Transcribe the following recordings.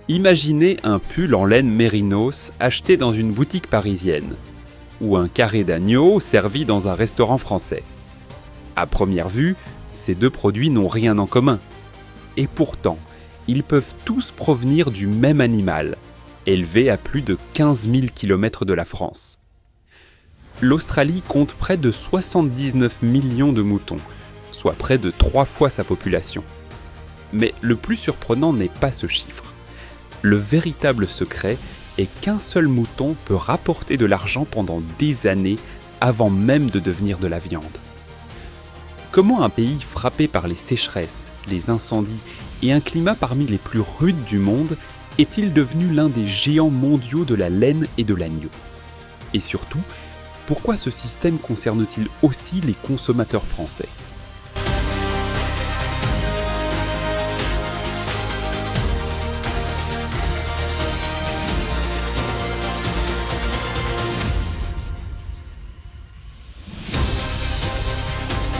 Imaginez un pull en laine mérinos acheté dans une boutique parisienne, ou un carré d'agneau servi dans un restaurant français. À première vue, ces deux produits n'ont rien en commun. Et pourtant, ils peuvent tous provenir du même animal, élevé à plus de 15 000 km de la France. L'Australie compte près de 79 millions de moutons, soit près de 3 fois sa population. Mais le plus surprenant n'est pas ce chiffre. Le véritable secret est qu'un seul mouton peut rapporter de l'argent pendant des années avant même de devenir de la viande. Comment un pays frappé par les sécheresses, les incendies et un climat parmi les plus rudes du monde est-il devenu l'un des géants mondiaux de la laine et de l'agneau ? Et surtout, pourquoi ce système concerne-t-il aussi les consommateurs français ?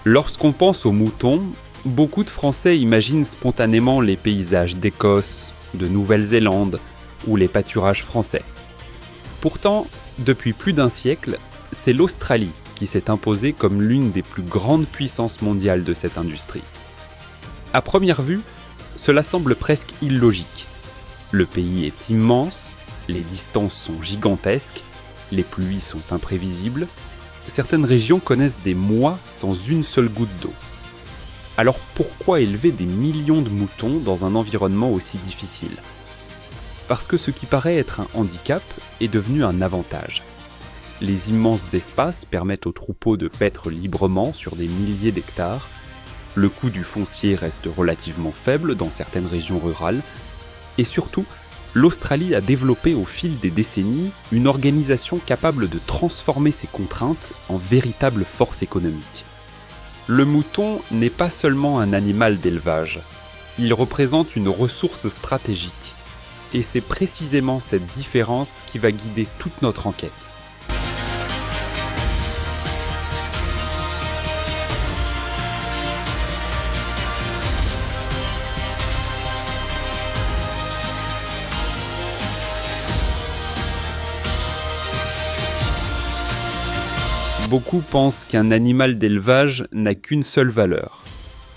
Lorsqu'on pense aux moutons, beaucoup de Français imaginent spontanément les paysages d'Écosse, de Nouvelle-Zélande ou les pâturages français. Pourtant, depuis plus d'un siècle, c'est l'Australie qui s'est imposée comme l'une des plus grandes puissances mondiales de cette industrie. À première vue, cela semble presque illogique. Le pays est immense, les distances sont gigantesques, les pluies sont imprévisibles, certaines régions connaissent des mois sans une seule goutte d'eau. Alors pourquoi élever des millions de moutons dans un environnement aussi difficile ? Parce que ce qui paraît être un handicap est devenu un avantage. Les immenses espaces permettent aux troupeaux de paître librement sur des milliers d'hectares, le coût du foncier reste relativement faible dans certaines régions rurales, et surtout, l'Australie a développé au fil des décennies une organisation capable de transformer ces contraintes en véritable force économique. Le mouton n'est pas seulement un animal d'élevage, il représente une ressource stratégique. Et c'est précisément cette différence qui va guider toute notre enquête. Beaucoup pensent qu'un animal d'élevage n'a qu'une seule valeur.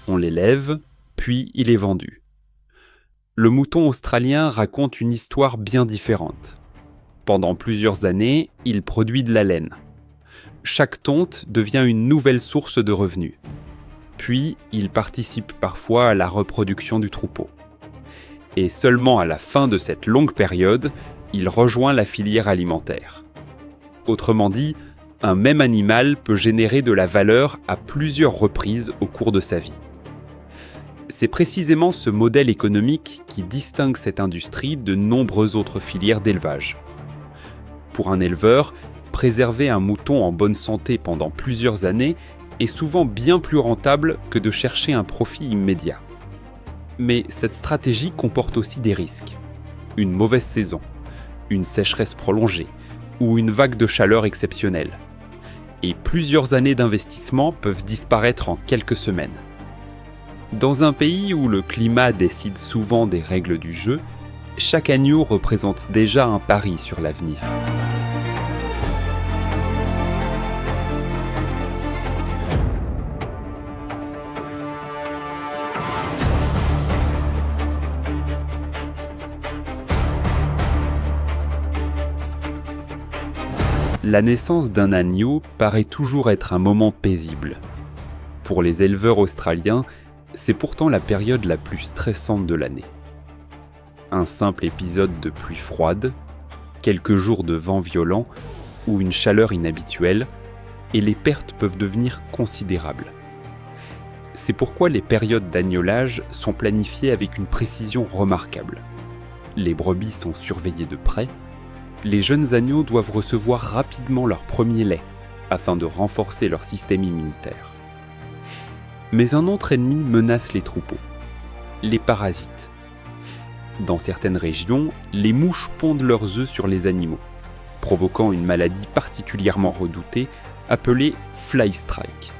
On l'élève, puis il est vendu. Le mouton australien raconte une histoire bien différente. Pendant plusieurs années, il produit de la laine. Chaque tonte devient une nouvelle source de revenus. Puis, il participe parfois à la reproduction du troupeau. Et seulement à la fin de cette longue période, il rejoint la filière alimentaire. Autrement dit, un même animal peut générer de la valeur à plusieurs reprises au cours de sa vie. C'est précisément ce modèle économique qui distingue cette industrie de nombreuses autres filières d'élevage. Pour un éleveur, préserver un mouton en bonne santé pendant plusieurs années est souvent bien plus rentable que de chercher un profit immédiat. Mais cette stratégie comporte aussi des risques. Une mauvaise saison, une sécheresse prolongée ou une vague de chaleur exceptionnelle. Et plusieurs années d'investissement peuvent disparaître en quelques semaines. Dans un pays où le climat décide souvent des règles du jeu, chaque agneau représente déjà un pari sur l'avenir. La naissance d'un agneau paraît toujours être un moment paisible. Pour les éleveurs australiens, c'est pourtant la période la plus stressante de l'année. Un simple épisode de pluie froide, quelques jours de vent violent ou une chaleur inhabituelle, et les pertes peuvent devenir considérables. C'est pourquoi les périodes d'agnolage sont planifiées avec une précision remarquable. Les brebis sont surveillées de près, les jeunes agneaux doivent recevoir rapidement leur premier lait afin de renforcer leur système immunitaire. Mais un autre ennemi menace les troupeaux, les parasites. Dans certaines régions, les mouches pondent leurs œufs sur les animaux, provoquant une maladie particulièrement redoutée appelée fly strike.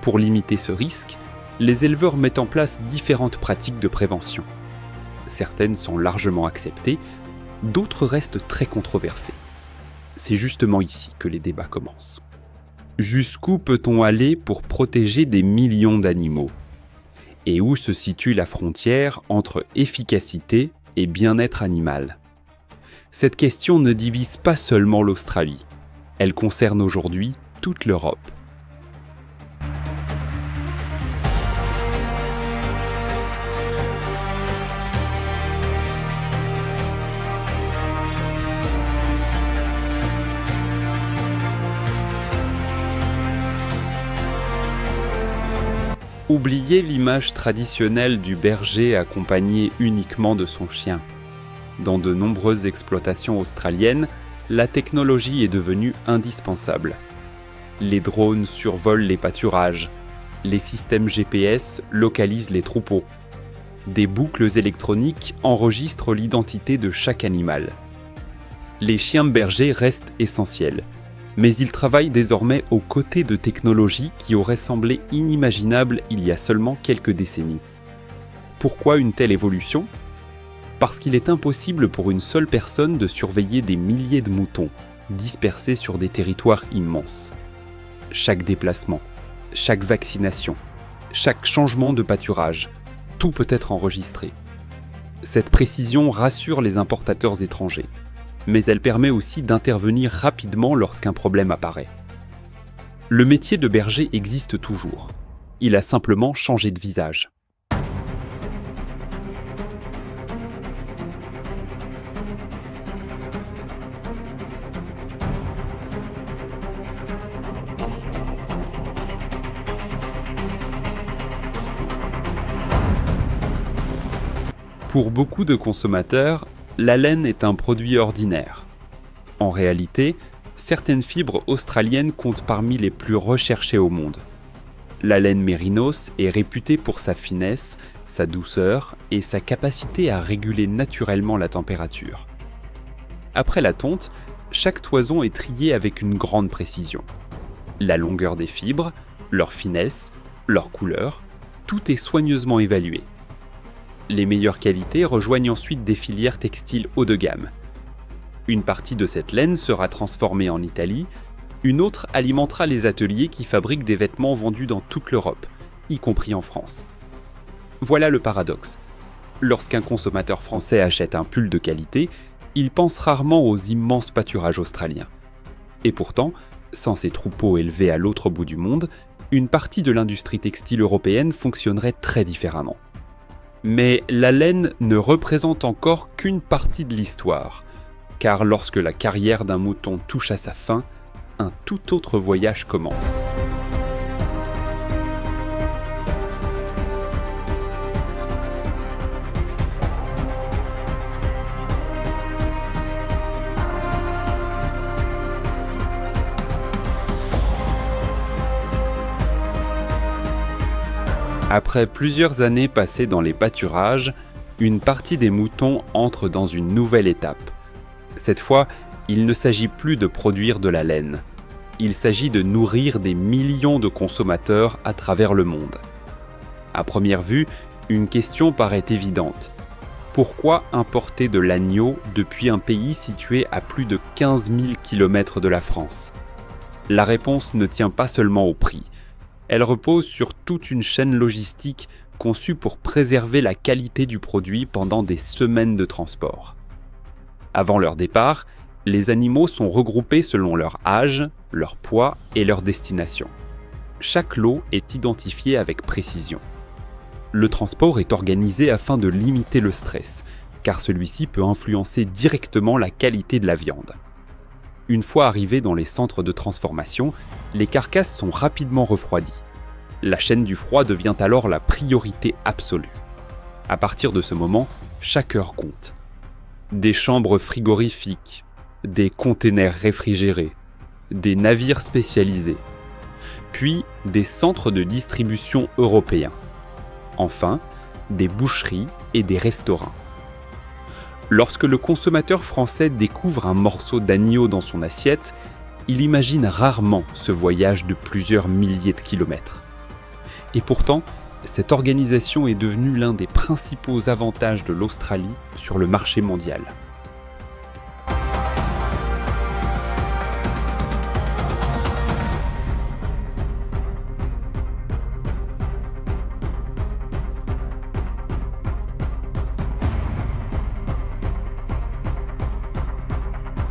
Pour limiter ce risque, les éleveurs mettent en place différentes pratiques de prévention. Certaines sont largement acceptées, d'autres restent très controversées. C'est justement ici que les débats commencent. Jusqu'où peut-on aller pour protéger des millions d'animaux ? Et où se situe la frontière entre efficacité et bien-être animal ? Cette question ne divise pas seulement l'Australie, elle concerne aujourd'hui toute l'Europe. Oubliez l'image traditionnelle du berger accompagné uniquement de son chien. Dans de nombreuses exploitations australiennes, la technologie est devenue indispensable. Les drones survolent les pâturages, les systèmes GPS localisent les troupeaux. Des boucles électroniques enregistrent l'identité de chaque animal. Les chiens bergers restent essentiels, mais ils travaillent désormais aux côtés de technologies qui auraient semblé inimaginables il y a seulement quelques décennies. Pourquoi une telle évolution ? Parce qu'il est impossible pour une seule personne de surveiller des milliers de moutons, dispersés sur des territoires immenses. Chaque déplacement, chaque vaccination, chaque changement de pâturage, tout peut être enregistré. Cette précision rassure les importateurs étrangers, mais elle permet aussi d'intervenir rapidement lorsqu'un problème apparaît. Le métier de berger existe toujours. Il a simplement changé de visage. Pour beaucoup de consommateurs, la laine est un produit ordinaire. En réalité, certaines fibres australiennes comptent parmi les plus recherchées au monde. La laine mérinos est réputée pour sa finesse, sa douceur et sa capacité à réguler naturellement la température. Après la tonte, chaque toison est triée avec une grande précision. La longueur des fibres, leur finesse, leur couleur, tout est soigneusement évalué. Les meilleures qualités rejoignent ensuite des filières textiles haut de gamme. Une partie de cette laine sera transformée en Italie, une autre alimentera les ateliers qui fabriquent des vêtements vendus dans toute l'Europe, y compris en France. Voilà le paradoxe. Lorsqu'un consommateur français achète un pull de qualité, il pense rarement aux immenses pâturages australiens. Et pourtant, sans ces troupeaux élevés à l'autre bout du monde, une partie de l'industrie textile européenne fonctionnerait très différemment. Mais la laine ne représente encore qu'une partie de l'histoire, car lorsque la carrière d'un mouton touche à sa fin, un tout autre voyage commence. Après plusieurs années passées dans les pâturages, une partie des moutons entre dans une nouvelle étape. Cette fois, il ne s'agit plus de produire de la laine. Il s'agit de nourrir des millions de consommateurs à travers le monde. À première vue, une question paraît évidente. Pourquoi importer de l'agneau depuis un pays situé à plus de 15 000 km de la France ? La réponse ne tient pas seulement au prix. Elle repose sur toute une chaîne logistique conçue pour préserver la qualité du produit pendant des semaines de transport. Avant leur départ, les animaux sont regroupés selon leur âge, leur poids et leur destination. Chaque lot est identifié avec précision. Le transport est organisé afin de limiter le stress, car celui-ci peut influencer directement la qualité de la viande. Une fois arrivés dans les centres de transformation, les carcasses sont rapidement refroidies. La chaîne du froid devient alors la priorité absolue. À partir de ce moment, chaque heure compte. Des chambres frigorifiques, des containers réfrigérés, des navires spécialisés, puis des centres de distribution européens. Enfin, des boucheries et des restaurants. Lorsque le consommateur français découvre un morceau d'agneau dans son assiette, il imagine rarement ce voyage de plusieurs milliers de kilomètres. Et pourtant, cette organisation est devenue l'un des principaux avantages de l'Australie sur le marché mondial.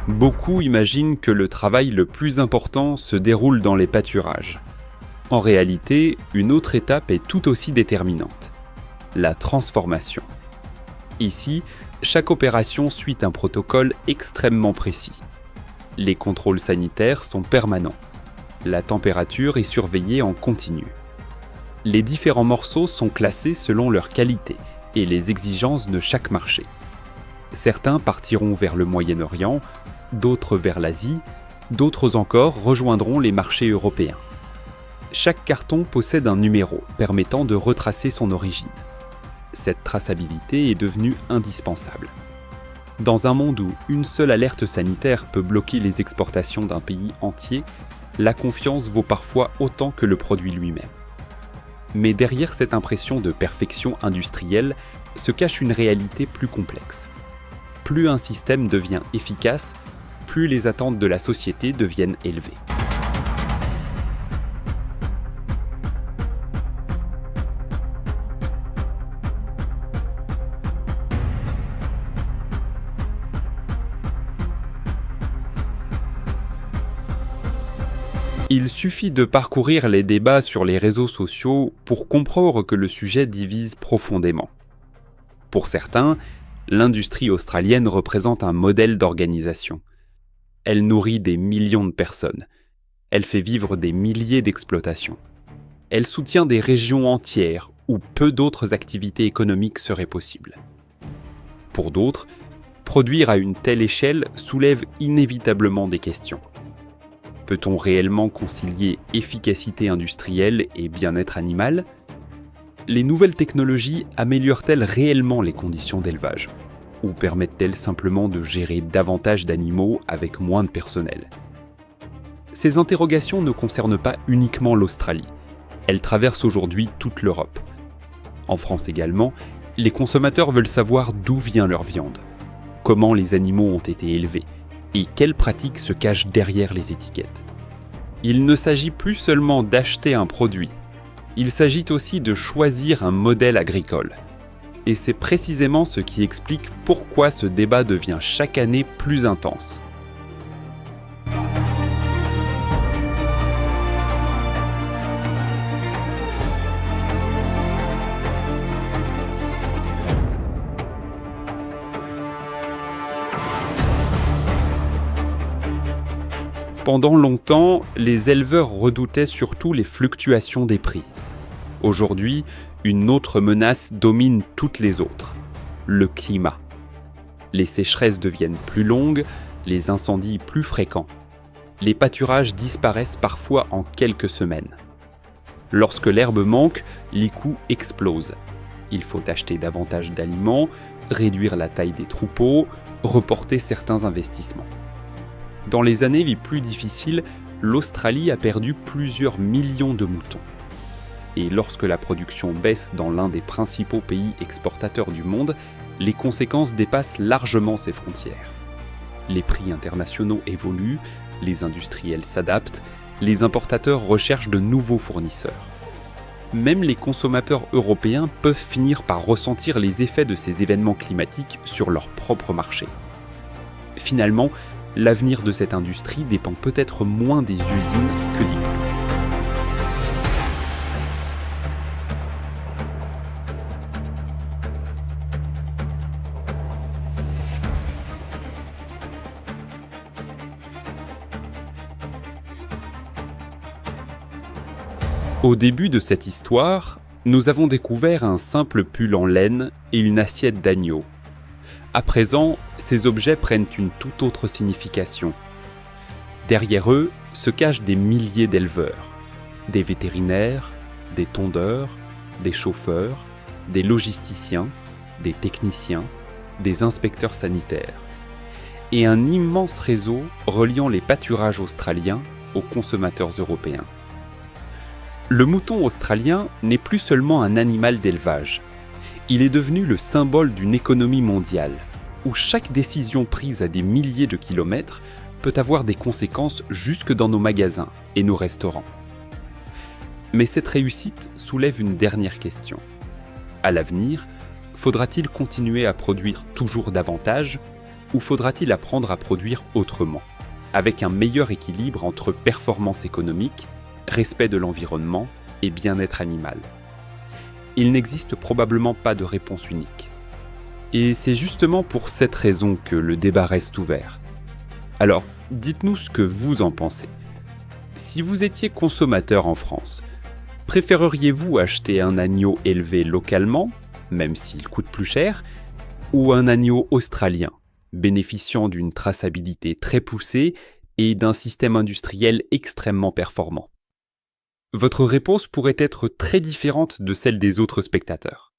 Beaucoup imaginent que le travail le plus important se déroule dans les pâturages. En réalité, une autre étape est tout aussi déterminante, la transformation. Ici, chaque opération suit un protocole extrêmement précis. Les contrôles sanitaires sont permanents. La température est surveillée en continu. Les différents morceaux sont classés selon leur qualité et les exigences de chaque marché. Certains partiront vers le Moyen-Orient, d'autres vers l'Asie, d'autres encore rejoindront les marchés européens. Chaque carton possède un numéro permettant de retracer son origine. Cette traçabilité est devenue indispensable. Dans un monde où une seule alerte sanitaire peut bloquer les exportations d'un pays entier, la confiance vaut parfois autant que le produit lui-même. Mais derrière cette impression de perfection industrielle se cache une réalité plus complexe. Plus un système devient efficace, plus les attentes de la société deviennent élevées. Il suffit de parcourir les débats sur les réseaux sociaux pour comprendre que le sujet divise profondément. Pour certains, l'industrie australienne représente un modèle d'organisation. Elle nourrit des millions de personnes. Elle fait vivre des milliers d'exploitations. Elle soutient des régions entières où peu d'autres activités économiques seraient possibles. Pour d'autres, produire à une telle échelle soulève inévitablement des questions. Peut-on réellement concilier efficacité industrielle et bien-être animal ? Les nouvelles technologies améliorent-elles réellement les conditions d'élevage ? Ou permettent-elles simplement de gérer davantage d'animaux avec moins de personnel ? Ces interrogations ne concernent pas uniquement l'Australie. Elles traversent aujourd'hui toute l'Europe. En France également, les consommateurs veulent savoir d'où vient leur viande, comment les animaux ont été élevés et quelles pratiques se cachent derrière les étiquettes. Il ne s'agit plus seulement d'acheter un produit, il s'agit aussi de choisir un modèle agricole. Et c'est précisément ce qui explique pourquoi ce débat devient chaque année plus intense. Pendant longtemps, les éleveurs redoutaient surtout les fluctuations des prix. Aujourd'hui, une autre menace domine toutes les autres, le climat. Les sécheresses deviennent plus longues, les incendies plus fréquents. Les pâturages disparaissent parfois en quelques semaines. Lorsque l'herbe manque, les coûts explosent. Il faut acheter davantage d'aliments, réduire la taille des troupeaux, reporter certains investissements. Dans les années les plus difficiles, l'Australie a perdu plusieurs millions de moutons. Et lorsque la production baisse dans l'un des principaux pays exportateurs du monde, les conséquences dépassent largement ces frontières. Les prix internationaux évoluent, les industriels s'adaptent, les importateurs recherchent de nouveaux fournisseurs. Même les consommateurs européens peuvent finir par ressentir les effets de ces événements climatiques sur leur propre marché. Finalement, l'avenir de cette industrie dépend peut-être moins des usines que des moutons. Au début de cette histoire, nous avons découvert un simple pull en laine et une assiette d'agneau. À présent, ces objets prennent une toute autre signification. Derrière eux se cachent des milliers d'éleveurs, des vétérinaires, des tondeurs, des chauffeurs, des logisticiens, des techniciens, des inspecteurs sanitaires, et un immense réseau reliant les pâturages australiens aux consommateurs européens. Le mouton australien n'est plus seulement un animal d'élevage. Il est devenu le symbole d'une économie mondiale, où chaque décision prise à des milliers de kilomètres peut avoir des conséquences jusque dans nos magasins et nos restaurants. Mais cette réussite soulève une dernière question. À l'avenir, faudra-t-il continuer à produire toujours davantage ou faudra-t-il apprendre à produire autrement, avec un meilleur équilibre entre performance économique, respect de l'environnement et bien-être animal? Il n'existe probablement pas de réponse unique. Et c'est justement pour cette raison que le débat reste ouvert. Alors, dites-nous ce que vous en pensez. Si vous étiez consommateur en France, préféreriez-vous acheter un agneau élevé localement, même s'il coûte plus cher, ou un agneau australien, bénéficiant d'une traçabilité très poussée et d'un système industriel extrêmement performant? Votre réponse pourrait être très différente de celle des autres spectateurs.